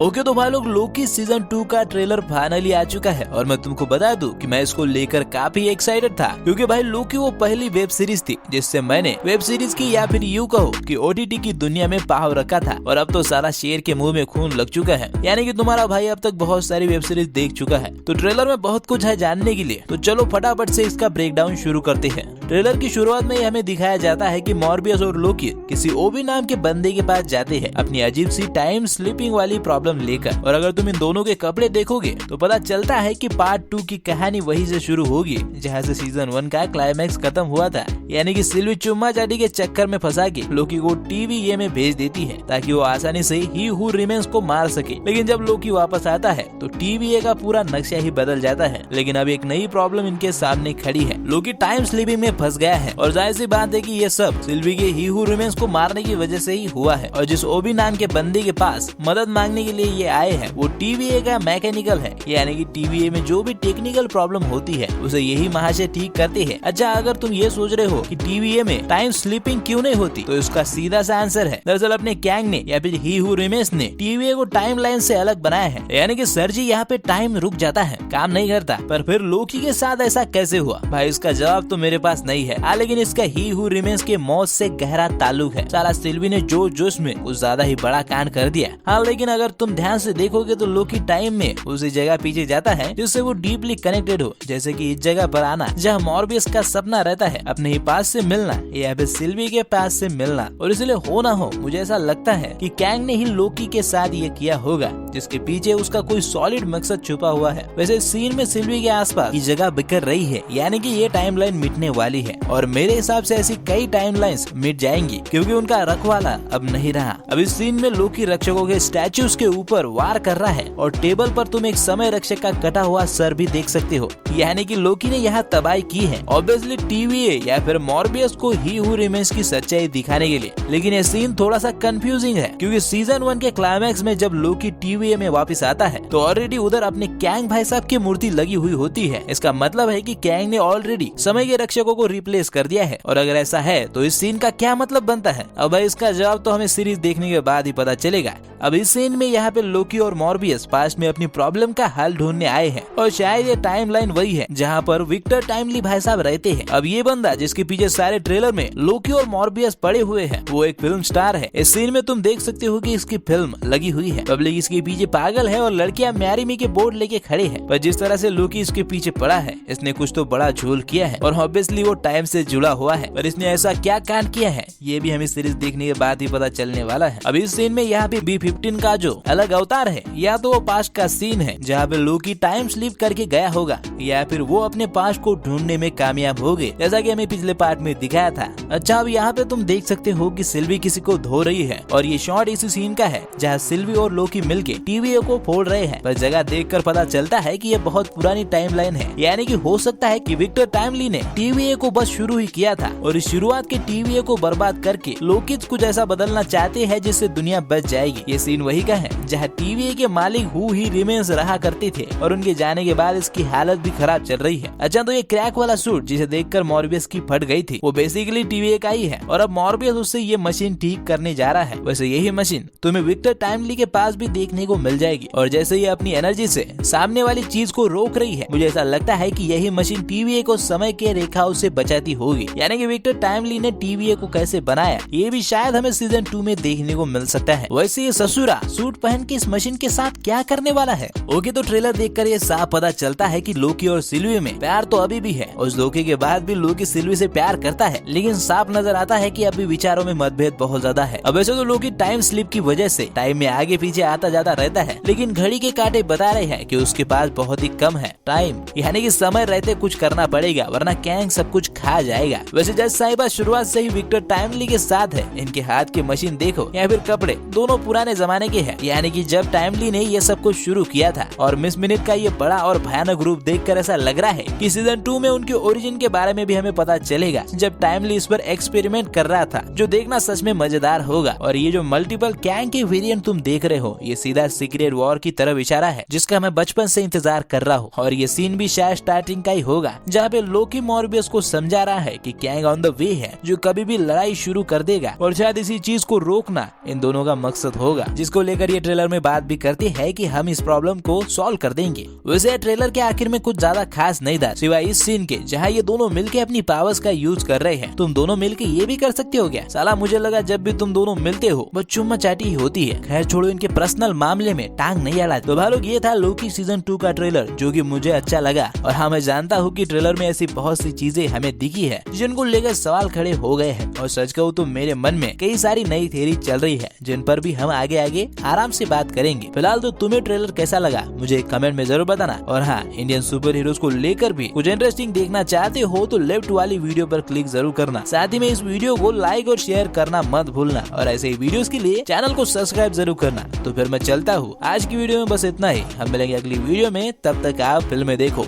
Okay तो भाई लोग लोकी सीजन 2 का ट्रेलर फाइनली आ चुका है और मैं तुमको बता दूं कि मैं इसको लेकर काफी एक्साइटेड था क्योंकि भाई लोकी वो पहली वेब सीरीज थी जिससे मैंने वेब सीरीज की या फिर यूं कहो कि ओटीटी की दुनिया में पाव रखा था और अब तो सारा शेर के मुंह में खून लग चुका है। यानी कि तुम्हारा भाई अब तक बहुत सारी वेब सीरीज देख चुका है तो ट्रेलर में बहुत कुछ है जानने के लिए। तो चलो फटाफट से इसका ब्रेकडाउन शुरू करते हैं। ट्रेलर की शुरुआत में हमें दिखाया जाता है कि मॉर्बियस और लोकी किसी ओबी नाम के बंदे के पास जाते हैं अपनी अजीब सी टाइम स्लीपिंग वाली प्रॉब्लम लेकर। और अगर तुम इन दोनों के कपड़े देखोगे तो पता चलता है कि पार्ट 2 की कहानी वहीं से शुरू होगी जहां से सीजन 1 का क्लाइमैक्स खत्म हुआ था। यानी कि सिल्वी चुम्मा चाटी के चक्कर में फंसा के लोकी को टीवीए में भेज देती है ताकि वो आसानी से ही हु रिमेन्स को मार सके। लेकिन जब लोकी वापस आता है तो टीवीए का पूरा नक्शा ही बदल जाता है। लेकिन अब एक नई प्रॉब्लम इनके सामने खड़ी है। लोकी टाइम स्लीपिंग में फंस गया है और जाहिर सी बात है कि ये सब सिल्वी के ही हु रिमेन्स को मारने की वजह से ही हुआ है। और जिस ओबी नाम के बंदे के पास मदद मांगने के लिए ये आए हैं वो टीवीए का मैकेनिकल है। यानी कि टीवीए में जो भी टेक्निकल प्रॉब्लम होती है उसे यही महाशय ठीक करते हैं। अच्छा, अगर तुम ये सोच रहे हो कि टीवीए में टाइम स्लीपिंग क्यों नहीं होती तो इसका सीधा सा आंसर है दरअसल अपने कैंग ने या फिर ही हु रिमेन्स ने टीवीए को टाइम लाइन से अलग बनाया है। यानी कि सर्जी यहाँ पे टाइम रुक जाता है, काम नहीं करता। पर फिर लोकी के साथ ऐसा कैसे हुआ भाई, इसका जवाब तो मेरे पास नहीं है। लेकिन इसका ही हु रिमेन्स के मौत से गहरा ताल्लुक है। साला सिल्वी ने जो जोश में कुछ ज्यादा ही बड़ा कांड कर दिया। हाँ, लेकिन अगर तुम ध्यान से देखोगे तो लोकी टाइम में उसी जगह पीछे जाता है जिससे वो डीपली कनेक्टेड हो। जैसे कि इस जगह पर आना जहाँ मॉर्बियस का सपना रहता है अपने ही पास से मिलना या फिर सिल्वी के पास से मिलना। और इसलिए हो ना हो मुझे ऐसा लगता है कि कैंग ने ही लोकी के साथ ये किया होगा जिसके पीछे उसका कोई सॉलिड मकसद छुपा हुआ है। वैसे सीन में सिल्वी के आसपास की जगह बिखर रही है यानी कि ये टाइमलाइन मिटने वाली है और मेरे हिसाब से ऐसी कई टाइमलाइंस मिट जाएंगी क्योंकि उनका रखवाला अब नहीं रहा। अब इस सीन में लोकी रक्षकों के स्टैचूज के ऊपर वार कर रहा है और टेबल पर तुम एक समय रक्षक का कटा हुआ सर भी देख सकते हो। यानी कि लोकी ने यहाँ तबाही की है ऑब्वियसली टीवीए या फिर मॉर्बियस को ही हु रिमेन्स की सच्चाई दिखाने के लिए। लेकिन ये सीन थोड़ा सा कंफ्यूजिंग है क्योंकि सीजन 1 के क्लाइमैक्स में जब लोकी टीवीए में वापस आता है तो ऑलरेडी उधर अपने कैंग भाई साहब की मूर्ति लगी हुई होती है। इसका मतलब है कि कैंग ने ऑलरेडी समय के रक्षकों को रिप्लेस कर दिया है। और अगर ऐसा है तो इस सीन का क्या मतलब बनता है? अब भाई इसका जवाब तो हमें सीरीज देखने के बाद ही पता चलेगा। अब इस सीन में यहाँ पे लोकी और मॉर्बियस पास्ट में अपनी प्रॉब्लम का हल ढूंढने आए हैं और शायद ये टाइमलाइन वही है जहाँ पर विक्टर टाइमली भाई साहब रहते हैं। अब ये बंदा जिसके पीछे सारे ट्रेलर में लोकी और मॉर्बियस पड़े हुए हैं वो एक फिल्म स्टार है। इस सीन में तुम देख सकते हो कि इसकी फिल्म लगी हुई है, पब्लिक इसके पीछे पागल है और लड़कियां मैरी मी के बोर्ड लेके खड़े हैं। पर जिस तरह से लोकी इसके पीछे पड़ा है इसने कुछ तो बड़ा झोल किया है और ऑब्वियसली वो टाइम से जुड़ा हुआ है। पर इसने ऐसा क्या कांड किया है ये भी हमें सीरीज देखने के बाद ही पता चलने वाला है। अब इस सीन में यहाँ पे B-15 का जो अलग अवतार है या तो वो पास्ट का सीन है जहाँ पे लोकी टाइम स्लीप करके गया होगा या फिर वो अपने पास्ट को ढूंढने में कामयाब हो गए जैसा कि हमें पिछले पार्ट में दिखाया था। अच्छा, अब यहाँ पे तुम देख सकते हो कि सिल्वी किसी को धो रही है और ये शॉट इसी सीन का है जहाँ सिल्वी और लोकी मिलके टीवीए को फोड़ रहे हैं। पर जगह देखकर पता चलता है कि ये बहुत पुरानी टाइमलाइन है। यानी कि हो सकता है कि विक्टर टाइमली ने टीवीए को बस शुरू ही किया था और इस शुरुआत के टीवीए को बर्बाद करके लोकी कुछ ऐसा बदलना चाहते हैं जिससे दुनिया बच जाएगी। ये सीन वही का है जहाँ टीवीए के मालिक हु ही रिमेन्स रहा करते थे और उनके जाने के बाद इसकी हालत भी खराब चल रही है। अच्छा, तो ये क्रैक वाला सूट जिसे देखकर मॉर्बियस की फट गई थी वो बेसिकली टीवीए का ही है और अब मॉर्बियस उससे ये मशीन ठीक करने जा रहा है। वैसे यही मशीन तुम्हें विक्टर टाइमली के पास भी देखने को मिल जाएगी और जैसे ये अपनी एनर्जी से सामने वाली चीज को रोक रही है मुझे ऐसा लगता है कि यही मशीन टीवीए को समय के रेखाओं से बचाती होगी। यानी कि विक्टर टाइमली ने टीवीए को कैसे बनाया ये भी शायद हमें सीजन 2 में देखने को मिल सकता है। वैसे ये ससुरा सूट पहन के इस मशीन के साथ क्या करने वाला है? ओके, तो ट्रेलर देखकर ये साफ पता चलता है कि लोकी और सिल्वी में प्यार तो अभी भी है और उस लोकी के बाद भी लोकी सिल्वी से प्यार करता है। लेकिन साफ नजर आता है कि अभी विचारों में मतभेद बहुत ज्यादा है। अब वैसे तो लोकी टाइम स्लिप की वजह से टाइम में आगे पीछे आता जाता रहता है लेकिन घड़ी के कांटे बता रहे हैं कि उसके पास बहुत ही कम है टाइम। यानी कि समय रहते कुछ करना पड़ेगा वरना कैंग सब कुछ खा जाएगा। वैसे जज साहिबा शुरुआत से ही विक्टर टाइमली के साथ है। इनके हाथ की मशीन देखो या फिर कपड़े दोनों पुराने जमाने के हैं। यानी कि जब टाइमली ने ये सब कुछ शुरू किया था और मिस मिनट का ये बड़ा और भयानक रूप देखकर ऐसा लग रहा है कि सीजन 2 में उनके ओरिजिन के बारे में भी हमें पता चलेगा जब टाइमली इस पर एक्सपेरिमेंट कर रहा था जो देखना सच में मजेदार होगा। और ये जो मल्टीपल कैंग के वेरिएंट तुम देख रहे हो ये सीधा सीक्रेट वॉर की तरफ इशारा है, जिसका मैं बचपन से इंतजार कर रहा हूँ। और ये सीन भी शायद स्टार्टिंग का ही होगा, जहाँ पे लोकी मॉर्बियस को समझा रहा है कि कैंग ऑन द वे है, जो कभी भी लड़ाई शुरू कर देगा, और शायद इसी चीज को रोकना इन दोनों का मकसद होगा, जिसको लेकर ये ट्रेलर में बात भी करती है कि हम इस प्रॉब्लम को सॉल्व कर देंगे। वैसे ट्रेलर के आखिर में कुछ ज्यादा खास नहीं था, सिवाय इस सीन के जहाँ ये दोनों मिलके अपनी पावर्स का यूज कर रहे हैं। तुम दोनों मिलके ये भी कर सकते हो क्या? साला मुझे लगा जब भी तुम दोनों मिलते हो बस चुम्मा चाटी ही होती है। खैर छोड़ो, इनके पर्सनल मामले में टांग नहीं अड़ा। तो भाई लोग, ये था लोकी सीजन 2 का ट्रेलर, जो कि मुझे अच्छा लगा। और हाँ, मैं जानता हूँ कि ट्रेलर में ऐसी बहुत सी चीजें हमें दिखी है जिनको लेकर सवाल खड़े हो गए हैं। और सच कहूँ तो मेरे मन में कई सारी नई थ्योरी चल रही है, जिन पर भी हम आगे आगे आराम से बात करेंगे। फिलहाल तो तुम्हें ट्रेलर कैसा लगा मुझे कमेंट में जरूर बताना। और हाँ, इंडियन सुपर हीरोज को लेकर भी कुछ इंटरेस्टिंग देखना चाहते हो तो लेफ्ट वाली वीडियो पर क्लिक जरूर करना। साथ ही में इस वीडियो को लाइक और शेयर करना मत भूलना। और ऐसे ही वीडियोस के लिए चैनल को सब्सक्राइब जरूर करना। तो फिर मैं चलता हूँ, आज की वीडियो में बस इतना ही। हम मिलेंगे अगली वीडियो में, तब तक आप फिल्में देखो।